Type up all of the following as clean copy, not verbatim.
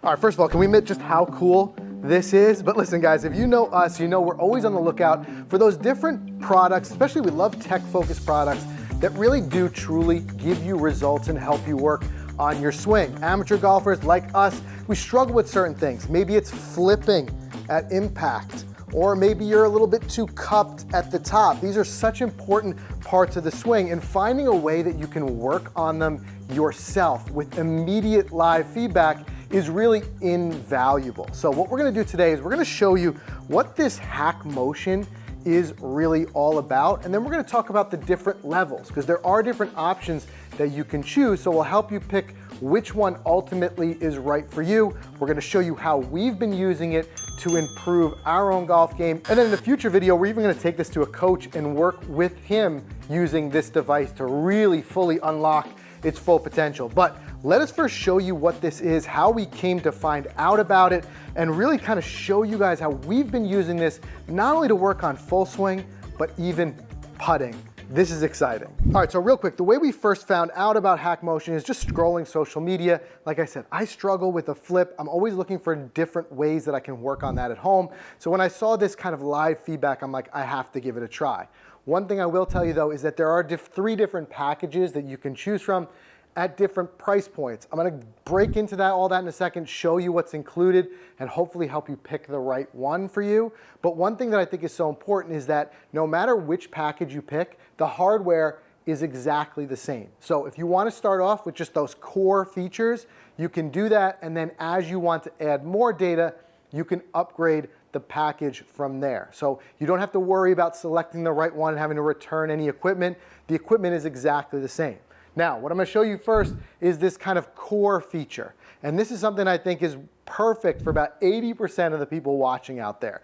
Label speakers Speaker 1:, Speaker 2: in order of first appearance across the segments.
Speaker 1: All right, first of all, can we admit just how cool this is? But listen, guys, if you know us, you know we're always on the lookout for those different products, especially we love tech-focused products that really do truly give you results and help you work on your swing. Amateur golfers like us, we struggle with certain things. Maybe it's flipping at impact, or maybe you're a little bit too cupped at the top. These are such important parts of the swing, and finding a way that you can work on them yourself with immediate live feedback is really invaluable. So what we're gonna do today is we're gonna show you what this HackMotion is really all about, and then we're gonna talk about the different levels, because there are different options that you can choose, so we'll help you pick which one ultimately is right for you. We're gonna show you how we've been using it to improve our own golf game. And then in the future video, we're even gonna take this to a coach and work with him using this device to really fully unlock its full potential. But let us first show you what this is, how we came to find out about it, and really kind of show you guys how we've been using this not only to work on full swing, but even putting. This is exciting. All right, so real quick, the way we first found out about HackMotion is just scrolling social media. Like I said, I struggle with a flip. I'm always looking for different ways that I can work on that at home. So when I saw this kind of live feedback, I'm like, I have to give it a try. One thing I will tell you though is that there are three different packages that you can choose from at different price points. I'm gonna break into all that in a second, show you what's included, and hopefully help you pick the right one for you. But one thing that I think is so important is that no matter which package you pick, the hardware is exactly the same. So if you wanna start off with just those core features, you can do that, and then as you want to add more data, you can upgrade the package from there. So you don't have to worry about selecting the right one and having to return any equipment. The equipment is exactly the same. Now, what I'm gonna show you first is this kind of core feature. And this is something I think is perfect for about 80% of the people watching out there.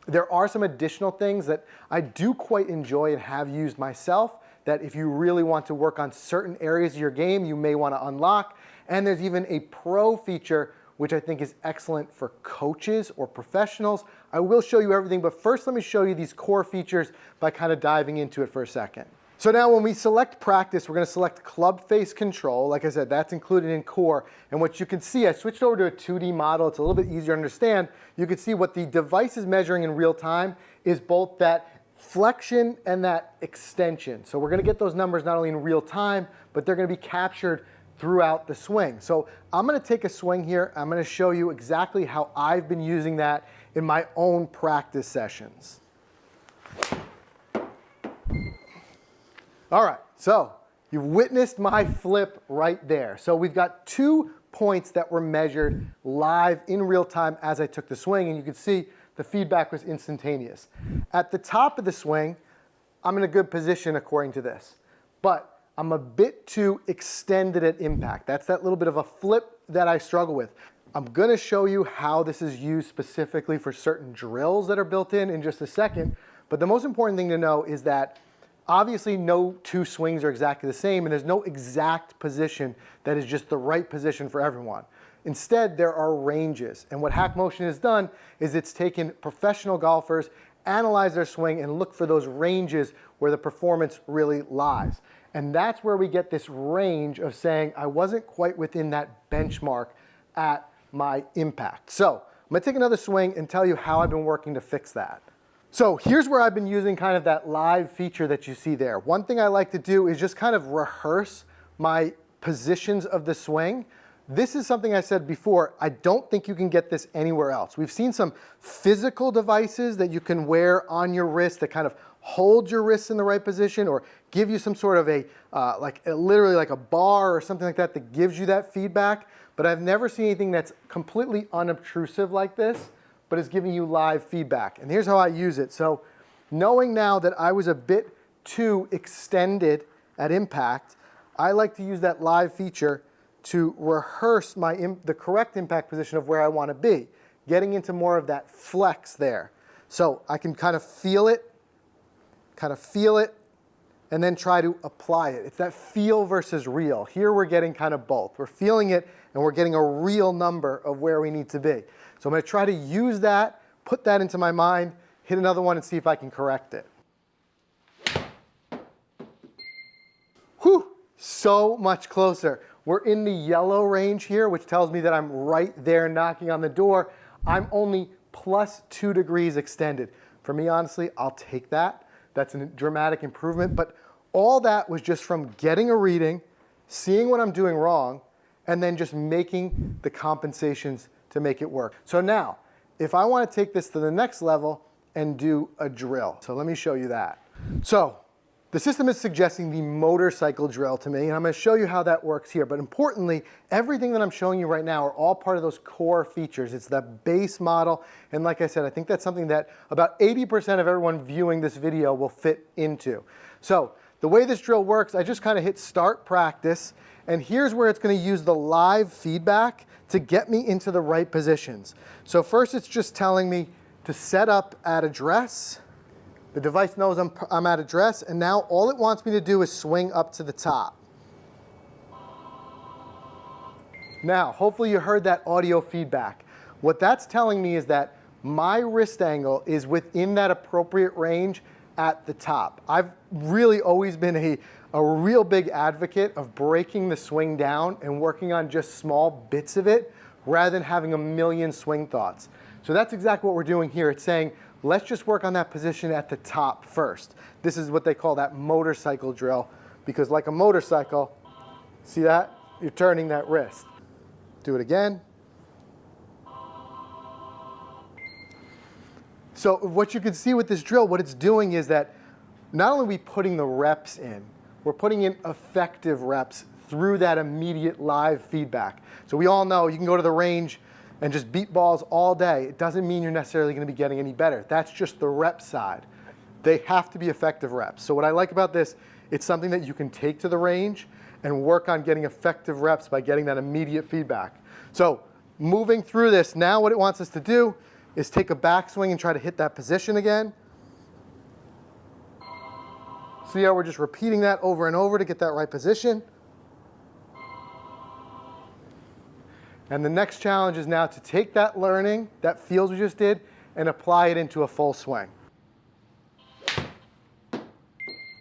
Speaker 1: There are some additional things that I do quite enjoy and have used myself that if you really want to work on certain areas of your game, you may wanna unlock. And there's even a pro feature which I think is excellent for coaches or professionals. I will show you everything, but first let me show you these core features by kind of diving into it for a second. So now when we select practice, we're gonna select club face control. Like I said, that's included in core. And what you can see, I switched over to a 2D model. It's a little bit easier to understand. You can see what the device is measuring in real time is both that flexion and that extension. So we're gonna get those numbers not only in real time, but they're gonna be captured throughout the swing. So I'm gonna take a swing here. I'm gonna show you exactly how I've been using that in my own practice sessions. All right, so you've witnessed my flip right there. So we've got 2 points that were measured live in real time as I took the swing, and you can see the feedback was instantaneous. At the top of the swing, I'm in a good position according to this, but I'm a bit too extended at impact. That's that little bit of a flip that I struggle with. I'm gonna show you how this is used specifically for certain drills that are built in just a second, but the most important thing to know is that obviously no 2 swings are exactly the same, and there's no exact position that is just the right position for everyone. Instead, there are ranges, and what HackMotion has done is it's taken professional golfers, analyze their swing, and look for those ranges where the performance really lies. And that's where we get this range of saying, I wasn't quite within that benchmark at my impact. So I'm gonna take another swing and tell you how I've been working to fix that. So here's where I've been using kind of that live feature that you see there. One thing I like to do is just kind of rehearse my positions of the swing. This is something I said before, I don't think you can get this anywhere else. We've seen some physical devices that you can wear on your wrist that kind of hold your wrists in the right position or give you some sort of literally like a bar or something like that that gives you that feedback. But I've never seen anything that's completely unobtrusive like this, but is giving you live feedback. And here's how I use it. So knowing now that I was a bit too extended at impact, I like to use that live feature to rehearse the correct impact position of where I want to be, getting into more of that flex there. So I can kind of feel it, and then try to apply it. It's that feel versus real. Here we're getting kind of both. We're feeling it, and we're getting a real number of where we need to be. So I'm going to try to use that, put that into my mind, hit another one, and see if I can correct it. Whew, so much closer. we're in the yellow range here, which tells me that I'm right there knocking on the door. I'm only +2 degrees extended. For me, honestly, I'll take that. That's a dramatic improvement, but all that was just from getting a reading, seeing what I'm doing wrong, and then just making the compensations to make it work. So now, if I want to take this to the next level and do a drill, so let me show you that. So the system is suggesting the motorcycle drill to me, and I'm going to show you how that works here. But importantly, everything that I'm showing you right now are all part of those core features. It's the base model, and like I said, I think that's something that about 80% of everyone viewing this video will fit into. So the way this drill works, I just kind of hit start practice, and here's where it's going to use the live feedback to get me into the right positions. So first it's just telling me to set up at address. The device knows I'm at address, and now all it wants me to do is swing up to the top. Now, hopefully you heard that audio feedback. What that's telling me is that my wrist angle is within that appropriate range at the top. I've really always been a real big advocate of breaking the swing down and working on just small bits of it rather than having a million swing thoughts. So that's exactly what we're doing here. It's saying, let's just work on that position at the top first. This is what they call that motorcycle drill, because like a motorcycle, see that? You're turning that wrist. Do it again. So what you can see with this drill, what it's doing is that not only are we putting the reps in, we're putting in effective reps through that immediate live feedback. So we all know you can go to the range and just beat balls all day. It doesn't mean you're necessarily going to be getting any better. That's just the rep side. They have to be effective reps. So what I like about this, it's something that you can take to the range and work on getting effective reps by getting that immediate feedback. So moving through this, now what it wants us to do is take a backswing and try to hit that position again. See how we're just repeating that over and over to get that right position. And the next challenge is now to take that learning, that feels we just did, and apply it into a full swing.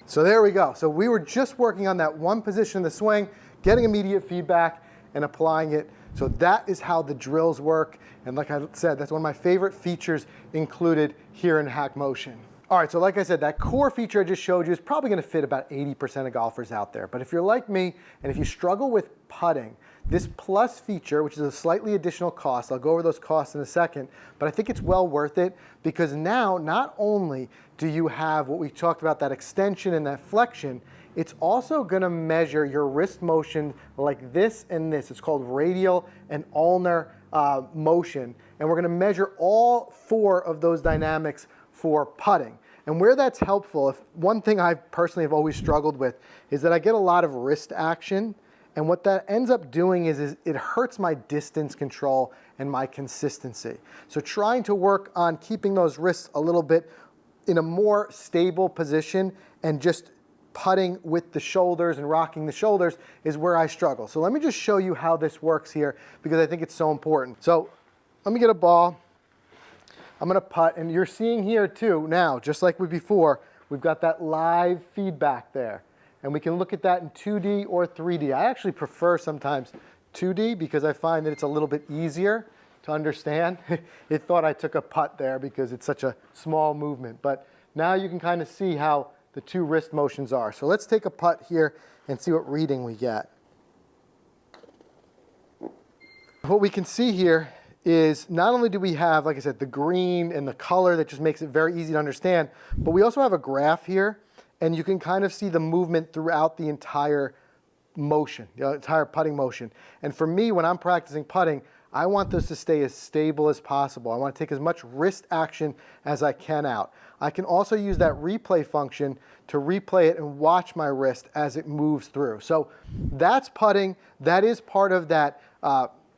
Speaker 1: So there we go. So we were just working on that one position in the swing, getting immediate feedback, and applying it. So that is how the drills work. And like I said, that's one of my favorite features included here in HackMotion. All right, so like I said, that core feature I just showed you is probably going to fit about 80% of golfers out there. But if you're like me, and if you struggle with putting, this plus feature, which is a slightly additional cost, I'll go over those costs in a second, but I think it's well worth it because now not only do you have what we talked about, that extension and that flexion, it's also going to measure your wrist motion like this and this. It's called radial and ulnar motion, and we're going to measure all 4 of those dynamics for putting. And where that's helpful, one thing I personally have always struggled with is that I get a lot of wrist action, and what that ends up doing is it hurts my distance control and my consistency. So trying to work on keeping those wrists a little bit in a more stable position and just putting with the shoulders and rocking the shoulders is where I struggle. So let me just show you how this works here because I think it's so important. So let me get a ball. I'm going to putt, and you're seeing here too now, just like before, we've got that live feedback there. And we can look at that in 2D or 3D. I actually prefer sometimes 2D because I find that it's a little bit easier to understand. It thought I took a putt there because it's such a small movement. But now you can kind of see how the 2 wrist motions are. So let's take a putt here and see what reading we get. What we can see here is not only do we have, like I said, the green and the color that just makes it very easy to understand, but we also have a graph here, and you can kind of see the movement throughout the entire motion, the entire putting motion. And for me, when I'm practicing putting, I want this to stay as stable as possible. I want to take as much wrist action as I can out. I can also use that replay function to replay it and watch my wrist as it moves through. So that's putting. That is part of that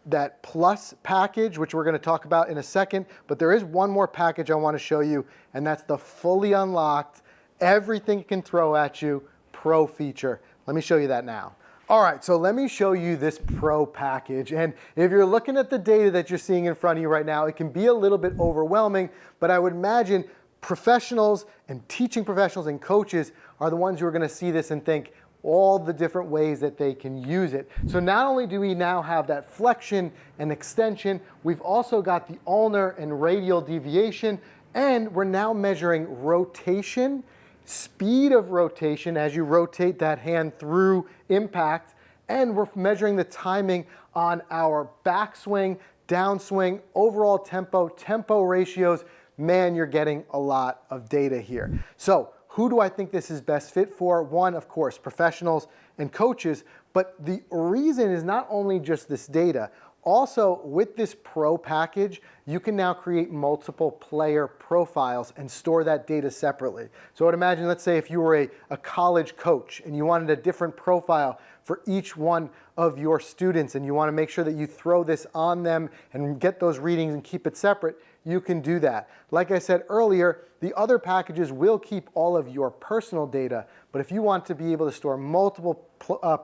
Speaker 1: that plus package, which we're going to talk about in a second. But there is one more package I want to show you, and that's the fully unlocked, everything it can throw at you Pro feature. Let me show you that now. All right, so let me show you this Pro package. And if you're looking at the data that you're seeing in front of you right now, it can be a little bit overwhelming, but I would imagine professionals and teaching professionals and coaches are the ones who are going to see this and think, all the different ways that they can use it. So not only do we now have that flexion and extension, we've also got the ulnar and radial deviation, and we're now measuring rotation, speed of rotation as you rotate that hand through impact, and we're measuring the timing on our backswing, downswing, overall tempo ratios. Man, you're getting a lot of data here. So who do I think this is best fit for? One, of course, professionals and coaches, but the reason is not only just this data. Also, with this Pro package, you can now create multiple player profiles and store that data separately. So I'd imagine, let's say if you were a college coach and you wanted a different profile for each one of your students and you want to make sure that you throw this on them and get those readings and keep it separate, you can do that. Like I said earlier, the other packages will keep all of your personal data, but if you want to be able to store multiple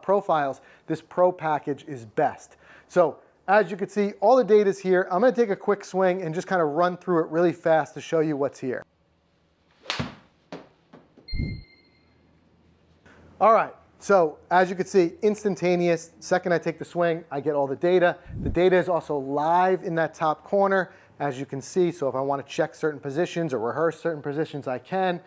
Speaker 1: profiles, this Pro package is best. So as you can see, all the data is here. I'm going to take a quick swing and just kind of run through it really fast to show you what's here. All right, so as you can see, instantaneous. Second I take the swing, I get all the data. The data is also live in that top corner, as you can see. So if I want to check certain positions or rehearse certain positions, I can.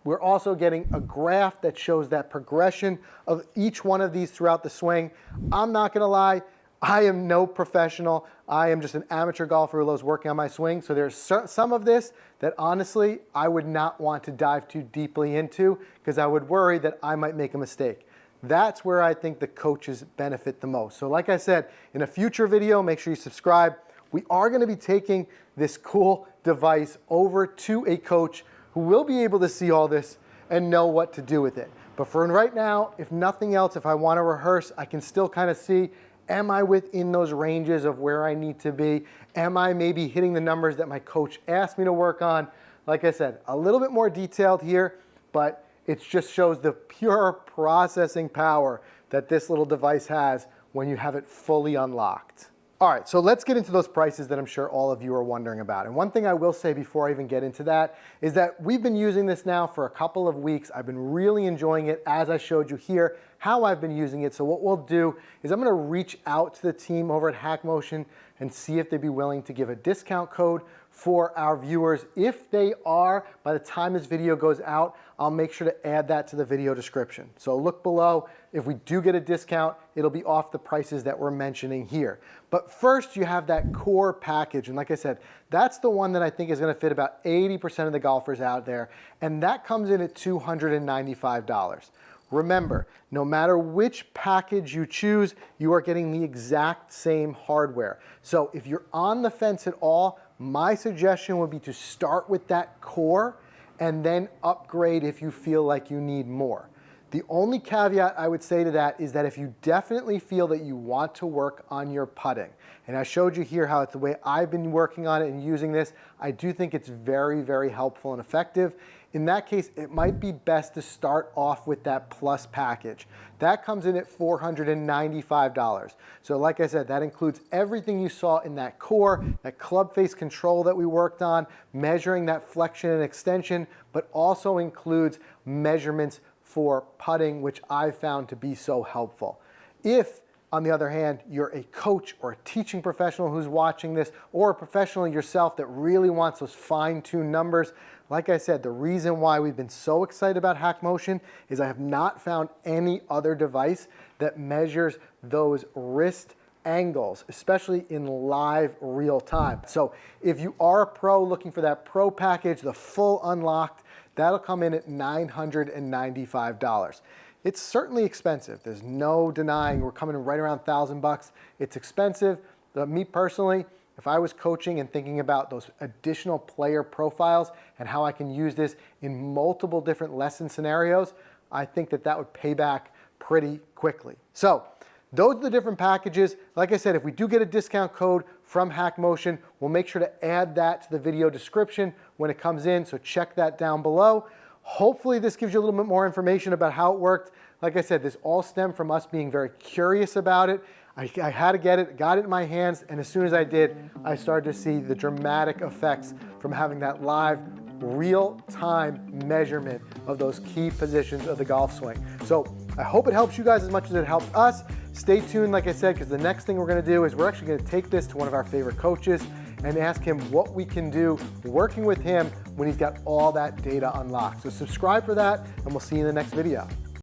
Speaker 1: We're also getting a graph that shows that progression of each one of these throughout the swing. I'm not going to lie, I am no professional. I am just an amateur golfer who loves working on my swing. So there's some of this that honestly I would not want to dive too deeply into because I would worry that I might make a mistake. That's where I think the coaches benefit the most. So like I said, in a future video, make sure you subscribe. We are going to be taking this cool device over to a coach who will be able to see all this and know what to do with it. But for right now, if nothing else, if I want to rehearse, I can still kind of see, am I within those ranges of where I need to be? Am I maybe hitting the numbers that my coach asked me to work on? Like I said, a little bit more detailed here, but it just shows the pure processing power that this little device has when you have it fully unlocked. All right, so let's get into those prices that I'm sure all of you are wondering about. And one thing I will say before I even get into that is that we've been using this now for a couple of weeks. I've been really enjoying it, as I showed you here, how I've been using it. So what we'll do is I'm going to reach out to the team over at HackMotion and see if they'd be willing to give a discount code for our viewers. If they are, by the time this video goes out, I'll make sure to add that to the video description. So look below. If we do get a discount, it'll be off the prices that we're mentioning here. But first, you have that core package. And like I said, that's the one that I think is going to fit about 80% of the golfers out there. And that comes in at $295. Remember, no matter which package you choose, you are getting the exact same hardware. So if you're on the fence at all, my suggestion would be to start with that core and then upgrade if you feel like you need more. The only caveat I would say to that is that if you definitely feel that you want to work on your putting, and I showed you here how it's the way I've been working on it and using this, I do think it's very, very helpful and effective. In that case, it might be best to start off with that Plus package. That comes in at $495. So like I said, that includes everything you saw in that core, that club face control that we worked on, measuring that flexion and extension, but also includes measurements for putting, which I've found to be so helpful. If, on the other hand, you're a coach or a teaching professional who's watching this, or a professional yourself that really wants those fine-tuned numbers, like I said, the reason why we've been so excited about HackMotion is I have not found any other device that measures those wrist angles, especially in live real time. So if you are a pro looking for that Pro package, the full unlocked, that'll come in at $995. It's certainly expensive. There's no denying we're coming in right around $1,000. It's expensive. But me personally, if I was coaching and thinking about those additional player profiles and how I can use this in multiple different lesson scenarios, I think that that would pay back pretty quickly. So those are the different packages. Like I said, if we do get a discount code from HackMotion, we'll make sure to add that to the video description when it comes in, so check that down below. Hopefully this gives you a little bit more information about how it worked. Like I said, this all stemmed from us being very curious about it. I had to get it, got it in my hands, and as soon as I did, I started to see the dramatic effects from having that live, real-time measurement of those key positions of the golf swing. So I hope it helps you guys as much as it helped us. Stay tuned, like I said, because the next thing we're going to do is we're actually going to take this to one of our favorite coaches and ask him what we can do working with him when he's got all that data unlocked. So subscribe for that, and we'll see you in the next video.